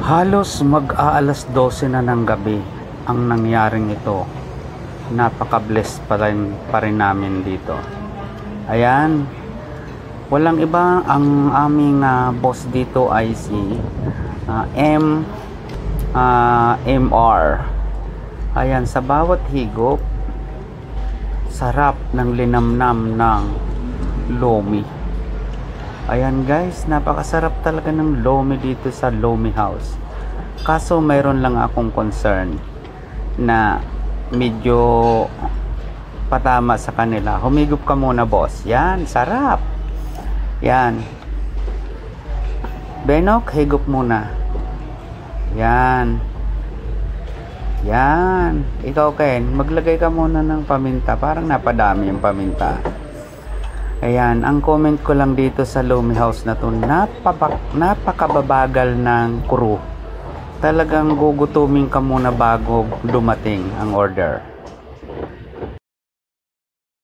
Halos mag-aalas 12 na ng gabi ang nangyaring ito. Napaka-blessed pa rin namin dito. Ayan, walang iba, ang aming boss dito ay si MR. Ayan, sa bawat higop, sarap ng linamnam ng lomi. Ayan guys, napakasarap talaga ng lomi dito sa Lomi House. Kaso mayroon lang akong concern na medyo patama sa kanila. Humigop ka muna boss. Yan, sarap. Yan. Benok, higop muna. Yan. Yan. Ikaw Ken, maglagay ka muna ng paminta. Parang napadami yung paminta. Ayan, ang comment ko lang dito sa Lomi House na to, napakababagal ng crew. Talagang gugutumin ka muna bago dumating ang order.